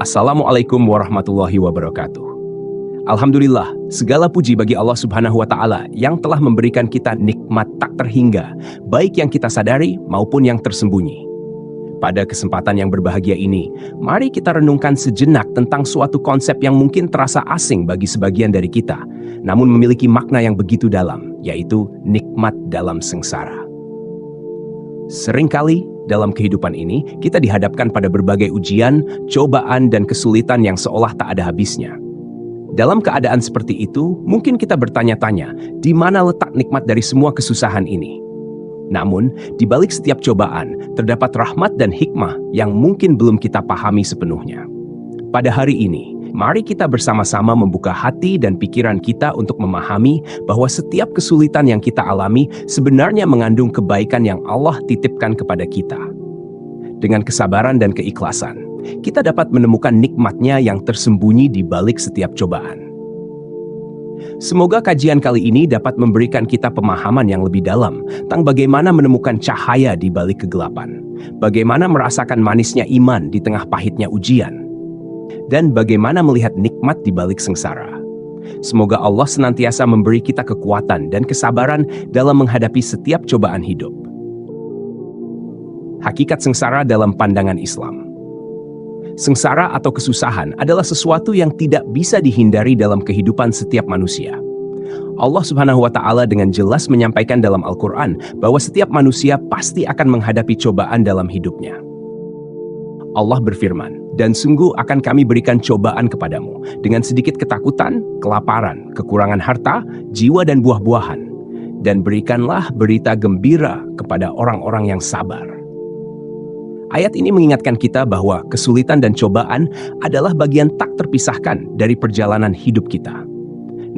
Assalamualaikum warahmatullahi wabarakatuh. Alhamdulillah, segala puji bagi Allah Subhanahu wa Ta'ala yang telah memberikan kita nikmat tak terhingga, baik yang kita sadari maupun yang tersembunyi. Pada kesempatan yang berbahagia ini, mari kita renungkan sejenak tentang suatu konsep yang mungkin terasa asing bagi sebagian dari kita, namun memiliki makna yang begitu dalam, yaitu nikmat dalam sengsara. Seringkali dalam kehidupan ini, kita dihadapkan pada berbagai ujian, cobaan, dan kesulitan yang seolah tak ada habisnya. Dalam keadaan seperti itu, mungkin kita bertanya-tanya, di mana letak nikmat dari semua kesusahan ini? Namun, di balik setiap cobaan, terdapat rahmat dan hikmah yang mungkin belum kita pahami sepenuhnya. Pada hari ini, mari kita bersama-sama membuka hati dan pikiran kita untuk memahami bahwa setiap kesulitan yang kita alami sebenarnya mengandung kebaikan yang Allah titipkan kepada kita. Dengan kesabaran dan keikhlasan, kita dapat menemukan nikmatnya yang tersembunyi di balik setiap cobaan. Semoga kajian kali ini dapat memberikan kita pemahaman yang lebih dalam tentang bagaimana menemukan cahaya di balik kegelapan, bagaimana merasakan manisnya iman di tengah pahitnya ujian, dan bagaimana melihat nikmat di balik sengsara. Semoga Allah senantiasa memberi kita kekuatan dan kesabaran dalam menghadapi setiap cobaan hidup. Hakikat sengsara dalam pandangan Islam. Sengsara atau kesusahan adalah sesuatu yang tidak bisa dihindari dalam kehidupan setiap manusia. Allah Subhanahu wa Ta'ala dengan jelas menyampaikan dalam Al-Quran bahwa setiap manusia pasti akan menghadapi cobaan dalam hidupnya. Allah berfirman, "Dan sungguh akan kami berikan cobaan kepadamu dengan sedikit ketakutan, kelaparan, kekurangan harta, jiwa dan buah-buahan. Dan berikanlah berita gembira kepada orang-orang yang sabar." Ayat ini mengingatkan kita bahwa kesulitan dan cobaan adalah bagian tak terpisahkan dari perjalanan hidup kita.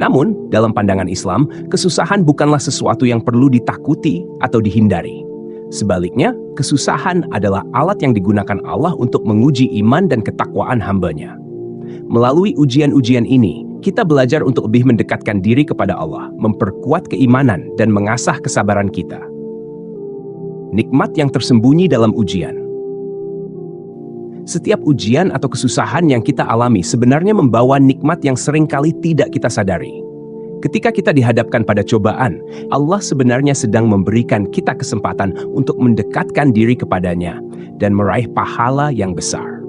Namun, dalam pandangan Islam, kesusahan bukanlah sesuatu yang perlu ditakuti atau dihindari. Sebaliknya, kesusahan adalah alat yang digunakan Allah untuk menguji iman dan ketakwaan hamba-Nya. Melalui ujian-ujian ini, kita belajar untuk lebih mendekatkan diri kepada Allah, memperkuat keimanan, dan mengasah kesabaran kita. Nikmat yang tersembunyi dalam ujian. Setiap ujian atau kesusahan yang kita alami sebenarnya membawa nikmat yang seringkali tidak kita sadari. Ketika kita dihadapkan pada cobaan, Allah sebenarnya sedang memberikan kita kesempatan untuk mendekatkan diri kepadanya dan meraih pahala yang besar.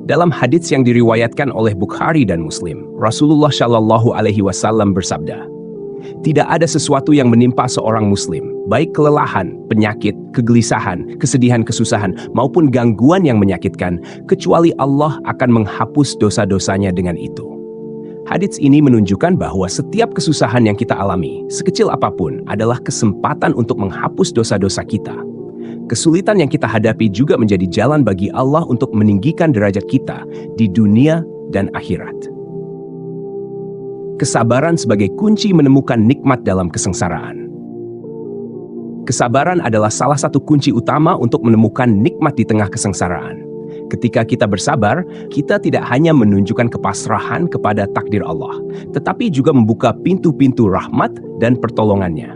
Dalam hadits yang diriwayatkan oleh Bukhari dan Muslim, Rasulullah Shallallahu Alaihi Wasallam bersabda, "Tidak ada sesuatu yang menimpa seorang Muslim, baik kelelahan, penyakit, kegelisahan, kesedihan, kesusahan, maupun gangguan yang menyakitkan, kecuali Allah akan menghapus dosa-dosanya dengan itu." Hadits ini menunjukkan bahwa setiap kesusahan yang kita alami, sekecil apapun, adalah kesempatan untuk menghapus dosa-dosa kita. Kesulitan yang kita hadapi juga menjadi jalan bagi Allah untuk meninggikan derajat kita di dunia dan akhirat. Kesabaran sebagai kunci menemukan nikmat dalam kesengsaraan. Kesabaran adalah salah satu kunci utama untuk menemukan nikmat di tengah kesengsaraan. Ketika kita bersabar, kita tidak hanya menunjukkan kepasrahan kepada takdir Allah, tetapi juga membuka pintu-pintu rahmat dan pertolongannya.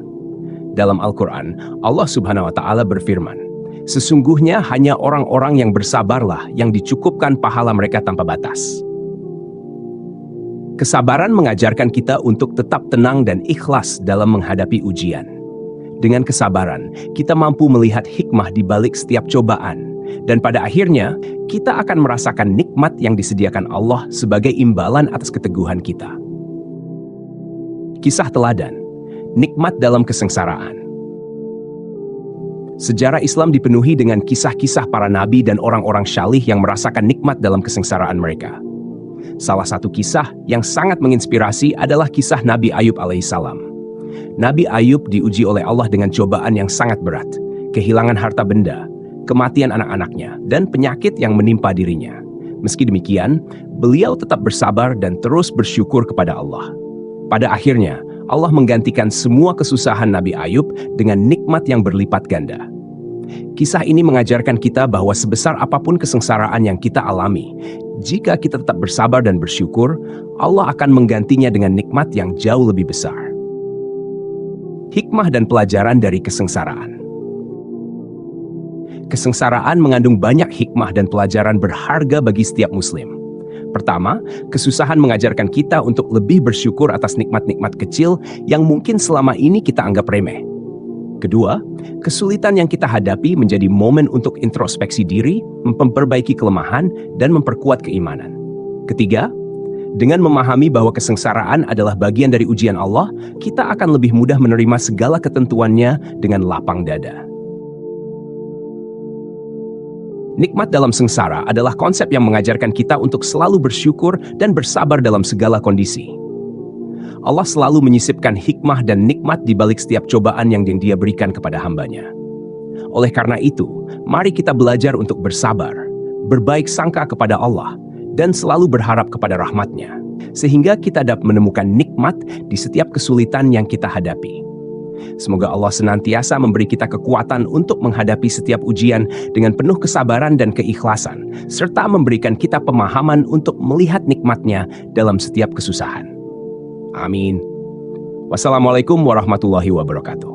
Dalam Al-Quran, Allah Subhanahu wa Ta'ala berfirman, "Sesungguhnya hanya orang-orang yang bersabarlah yang dicukupkan pahala mereka tanpa batas." Kesabaran mengajarkan kita untuk tetap tenang dan ikhlas dalam menghadapi ujian. Dengan kesabaran, kita mampu melihat hikmah di balik setiap cobaan, dan pada akhirnya, kita akan merasakan nikmat yang disediakan Allah sebagai imbalan atas keteguhan kita. Kisah teladan, nikmat dalam kesengsaraan. Sejarah Islam dipenuhi dengan kisah-kisah para nabi dan orang-orang syalih yang merasakan nikmat dalam kesengsaraan mereka. Salah satu kisah yang sangat menginspirasi adalah kisah Nabi Ayub alaihissalam. Nabi Ayub diuji oleh Allah dengan cobaan yang sangat berat, kehilangan harta benda, kematian anak-anaknya, dan penyakit yang menimpa dirinya. Meski demikian, beliau tetap bersabar dan terus bersyukur kepada Allah. Pada akhirnya, Allah menggantikan semua kesusahan Nabi Ayub dengan nikmat yang berlipat ganda. Kisah ini mengajarkan kita bahwa sebesar apapun kesengsaraan yang kita alami, jika kita tetap bersabar dan bersyukur, Allah akan menggantinya dengan nikmat yang jauh lebih besar. Hikmah dan pelajaran dari kesengsaraan. Kesengsaraan mengandung banyak hikmah dan pelajaran berharga bagi setiap muslim. Pertama, kesusahan mengajarkan kita untuk lebih bersyukur atas nikmat-nikmat kecil yang mungkin selama ini kita anggap remeh. Kedua, kesulitan yang kita hadapi menjadi momen untuk introspeksi diri, memperbaiki kelemahan, dan memperkuat keimanan. Ketiga, dengan memahami bahwa kesengsaraan adalah bagian dari ujian Allah, kita akan lebih mudah menerima segala ketentuannya dengan lapang dada. Nikmat dalam sengsara adalah konsep yang mengajarkan kita untuk selalu bersyukur dan bersabar dalam segala kondisi. Allah selalu menyisipkan hikmah dan nikmat di balik setiap cobaan yang Dia berikan kepada hamba-Nya. Oleh karena itu, mari kita belajar untuk bersabar, berbaik sangka kepada Allah, dan selalu berharap kepada rahmat-Nya, sehingga kita dapat menemukan nikmat di setiap kesulitan yang kita hadapi. Semoga Allah senantiasa memberi kita kekuatan untuk menghadapi setiap ujian dengan penuh kesabaran dan keikhlasan, serta memberikan kita pemahaman untuk melihat nikmat-Nya dalam setiap kesusahan. Amin. Wassalamualaikum warahmatullahi wabarakatuh.